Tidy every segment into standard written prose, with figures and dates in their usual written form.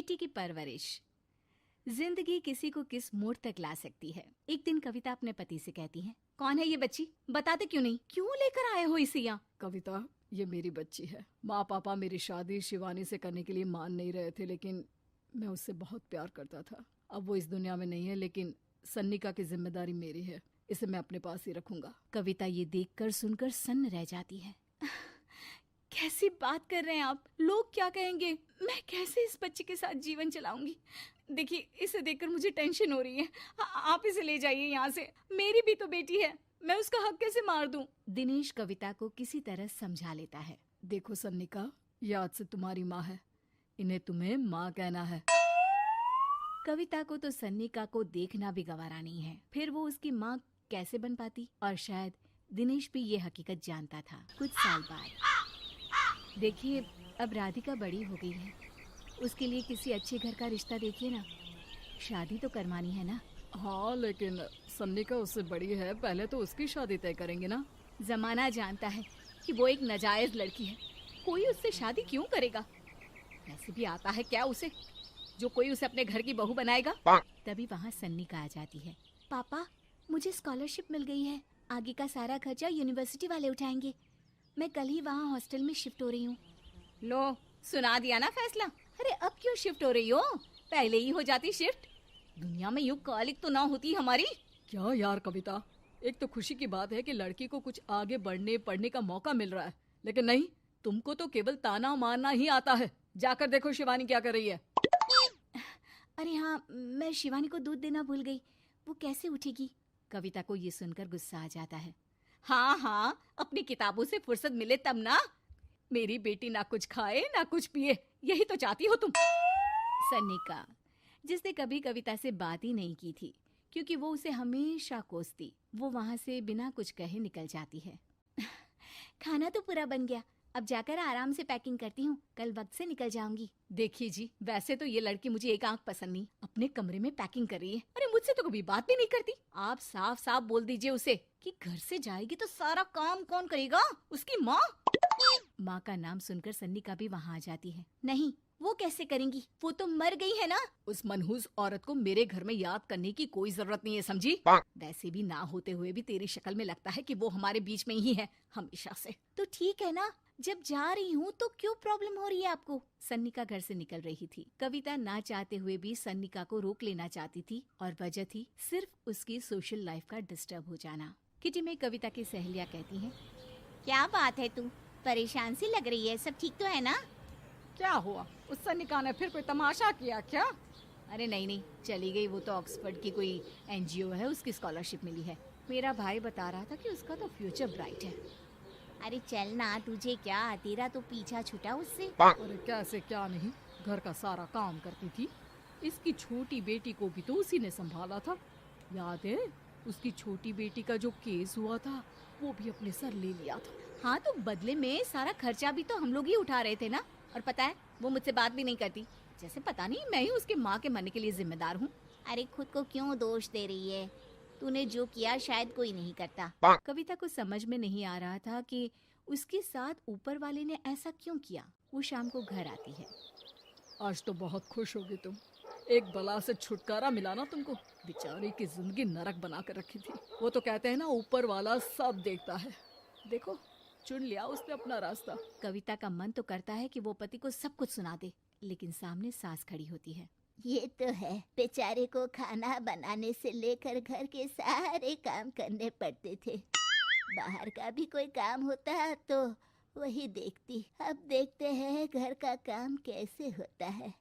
बेटी की परवरिश। जिंदगी किसी को किस मोड़ तक ला सकती है। एक दिन कविता अपने पति से कहती है, कौन है ये बच्ची, बताते क्यों नहीं, क्यों लेकर आए हो इसे यहाँ? कविता, ये मेरी बच्ची है। माँ पापा मेरी शादी शिवानी से करने के लिए मान नहीं रहे थे, लेकिन मैं उससे बहुत प्यार करता था। अब वो इस दुनिया में नहीं है, लेकिन सन्निका की जिम्मेदारी मेरी है। इसे मैं अपने पास ही रखूंगा। कविता ये देखकर सुनकर सन्न रह जाती है। कैसी बात कर रहे हैं आप? लोग क्या कहेंगे? मैं कैसे इस बच्चे के साथ जीवन चलाऊंगी? देखिए, इसे देखकर मुझे टेंशन हो रही है। आप इसे ले जाइए यहाँ से। मेरी भी तो बेटी है, मैं उसका हक कैसे मार दूं? दिनेश कविता को किसी तरह समझा लेता है। देखो सन्निका, ये आज से तुम्हारी माँ है, इन्हें तुम्हें माँ कहना है। कविता को तो सन्निका को देखना भी गवारा नहीं है, फिर वो उसकी माँ कैसे बन पाती? और शायद दिनेश भी ये हकीकत जानता था। कुछ साल बाद देखिए, अब राधिका बड़ी हो गई है, उसके लिए किसी अच्छे घर का रिश्ता देखिए ना। शादी तो करवानी है ना? हाँ, लेकिन सन्निका उससे बड़ी है, पहले तो उसकी शादी तय करेंगे ना। जमाना जानता है कि वो एक नाजायज लड़की है, कोई उससे शादी क्यों करेगा? वैसे भी आता है क्या उसे, जो कोई उसे अपने घर की बहू बनाएगा? तभी वहाँ सन्निका आ जाती है। पापा, मुझे स्कॉलरशिप मिल गई है, आगे का सारा खर्चा यूनिवर्सिटी वाले उठाएंगे। मैं कल ही वहाँ हॉस्टल में शिफ्ट हो रही हूँ। लो, सुना दिया ना फैसला। अरे अब क्यों शिफ्ट हो रही हो? पहले ही हो जाती शिफ्ट। दुनिया में यूं कालिक तो ना होती हमारी। क्या यार कविता, एक तो खुशी की बात है कि लड़की को कुछ आगे बढ़ने पढ़ने का मौका मिल रहा है, लेकिन नहीं, तुमको तो केवल ताना मारना ही आता है। जाकर देखो शिवानी क्या कर रही है। अरे हाँ, मैं शिवानी को दूध देना भूल गई, वो कैसे उठेगी? कविता को ये सुनकर गुस्सा आ जाता है। हाँ हाँ, अपनी किताबों से फुर्सत मिले तब ना। मेरी बेटी ना कुछ खाए ना कुछ पिए, यही तो चाहती हो तुम। सन्निका, जिसने कभी कविता से बात ही नहीं की थी, क्योंकि वो उसे हमेशा कोसती, वो वहां से बिना कुछ कहे निकल जाती है। खाना तो पूरा बन गया, अब जाकर आराम से पैकिंग करती हूँ, कल वक्त से निकल जाऊंगी। देखिए जी, वैसे तो ये लड़की मुझे एक आंख पसंद नहीं, अपने कमरे में पैकिंग कर रही है। अरे मुझसे तो कभी बात भी नहीं करती। आप साफ साफ बोल दीजिए उसे कि घर से जाएगी तो सारा काम कौन करेगा? उसकी माँ। माँ का नाम सुनकर सन्निका भी वहाँ आ जाती है। नहीं, वो कैसे करेंगी, वो तो मर गई है ना। उस मनहूस औरत को मेरे घर में याद करने की कोई जरूरत नहीं है, समझी? वैसे भी ना होते हुए भी तेरी शक्ल में लगता है कि वो हमारे बीच में ही है हमेशा से। तो ठीक है ना, जब जा रही हूँ तो क्यों प्रॉब्लम हो रही है आपको? सन्निका घर से निकल रही थी। कविता ना चाहते हुए भी सन्निका को रोक लेना चाहती थी, और वजह थी सिर्फ उसकी सोशल लाइफ का डिस्टर्ब हो जाना। किटी में कविता की सहेलियाँ कहती हैं, क्या बात है, तू परेशान सी लग रही है, सब ठीक तो है ना? क्या हुआ, उस सन्निका ने फिर कोई तमाशा किया क्या? अरे नहीं नहीं, चली गई, वो तो ऑक्सफोर्ड की कोई एनजीओ है, उसकी स्कॉलरशिप मिली है। मेरा भाई बता रहा था कि उसका तो फ्यूचर ब्राइट है। अरे चल ना, तुझे क्या, तेरा तो पीछा छूटा उससे। अरे कैसे क्या नहीं, घर का सारा काम करती थी। इसकी छोटी बेटी को भी तो उसी ने संभाला था, याद है? उसकी छोटी बेटी का जो केस हुआ था, वो भी अपने सर ले लिया था। हाँ, तो बदले में सारा खर्चा भी तो हम लोग ही उठा रहे थे ना। और पता है, वो मुझसे बात भी नहीं करती, जैसे पता नहीं मैं ही उसके माँ के मरने के लिए जिम्मेदार हूँ। अरे खुद को क्यों दोष दे रही है? तूने जो किया शायद कोई नहीं करता। कविता को समझ में नहीं आ रहा था कि उसके साथ ऊपर वाले ने ऐसा क्यों किया। वो शाम को घर आती है। आज तो बहुत खुश होगी तुम, एक बला से छुटकारा मिला ना तुमको। बेचारी की जिंदगी नरक बना कर रखी थी। वो तो कहते हैं ना, ऊपर वाला सब देखता है। देखो, चुन लिया उसने अपना रास्ता। कविता का मन तो करता है कि वो पति को सब कुछ सुना दे, लेकिन सामने सास खड़ी होती है। ये तो है, बेचारे को खाना बनाने से लेकर घर के सारे काम करने पड़ते थे। बाहर का भी कोई काम होता तो वही देखती। अब देखते हैं घर का काम कैसे होता है।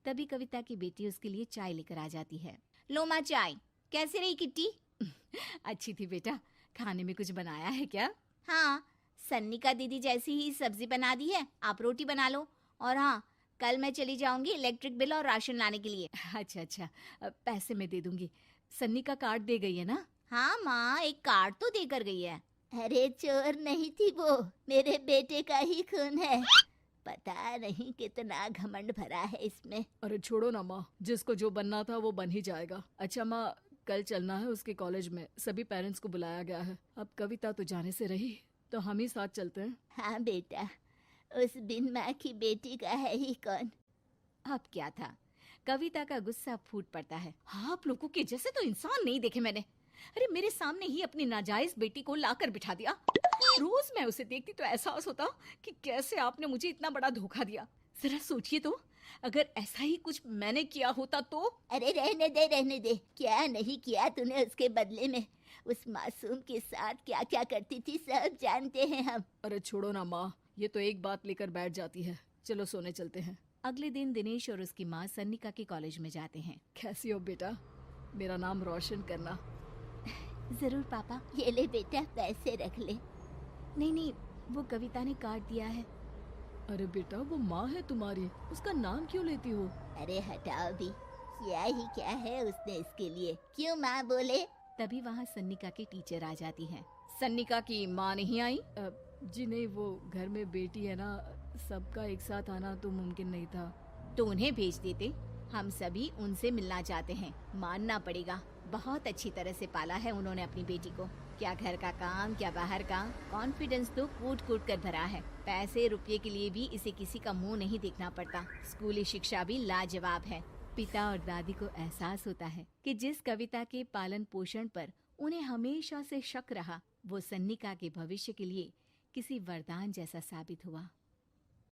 तभी कविता की बेटी उसके लिए चाय लेकर आ जाती है। लो माँ चाय। कैसी रही किट्टी? अच्छी थी बेटा, खाने में कुछ बनाया है क्या? हाँ, सन्निका दीदी जैसी ही सब्जी बना दी है, आप रोटी बना लो। और हाँ, कल मैं चली जाऊंगी इलेक्ट्रिक बिल और राशन लाने के लिए। अच्छा अच्छा, पैसे मैं दे दूंगी। सन्निका कार्ड दे गई है ना? हाँ माँ, एक कार्ड तो देकर गई है। अरे चोर नहीं थी वो, मेरे बेटे का ही खून है। पता नहीं कितना घमंड भरा है इसमें। अरे छोड़ो ना माँ, जिसको जो बनना था वो बन ही जाएगा। अच्छा माँ, कल चलना है उसके कॉलेज में, सभी पेरेंट्स को बुलाया गया है। अब कविता तो जाने से रही, तो हम ही साथ चलते हैं। हाँ बेटा, उस बिन माँ की बेटी का है ही कौन। अब क्या था, कविता का गुस्सा फूट पड़ता है। आप लोगों के जैसे तो इंसान नहीं देखे मैंने। अरे मेरे सामने ही अपनी नाजायज बेटी को लाकर बिठा दिया। रोज मैं उसे देखती तो एहसास होता कि कैसे आपने मुझे इतना बड़ा धोखा दिया। जरा सोचिए तो, अगर ऐसा ही कुछ मैंने किया होता तो। अरे रहने दे, क्या नहीं किया तूने उसके बदले में। उस मासूम के साथ क्या क्या करती थी सब जानते हैं हम। अरे छोड़ो ना माँ, ये तो एक बात लेकर बैठ जाती है। चलो सोने चलते हैं। अगले दिन दिनेश और उसकी माँ सन्निका के कॉलेज में जाते हैं। कैसी हो बेटा? मेरा नाम रोशन करना। जरूर पापा। ये ले बेटा, पैसे रख ले। नहीं, वो कविता ने काट दिया है। अरे बेटा, वो माँ है तुम्हारी, उसका नाम क्यों लेती हो? अरे हटाओ भी, क्या ही क्या है उसने इसके लिए, क्यों माँ बोले। तभी वहाँ सन्निका की टीचर आ जाती हैं। सन्निका की माँ नहीं आई? जी नहीं, वो घर में बेटी है ना, सबका एक साथ आना तो मुमकिन नहीं था। तो उन्हें भेज देते। हम सभी उनसे मिलना चाहते हैं, मानना पड़ेगा। बहुत अच्छी तरह से पाला है उन्होंने अपनी बेटी को। क्या घर का काम, क्या बाहर का। कॉन्फिडेंस तो कूट कूट कर भरा है। पैसे रुपये के लिए भी इसे किसी का मुंह नहीं देखना पड़ता। स्कूली शिक्षा भी लाजवाब है। पिता और दादी को एहसास होता है कि जिस कविता के पालन पोषण पर उन्हें हमेशा से शक रहा, वो सन्निका के भविष्य के लिए किसी वरदान जैसा साबित हुआ।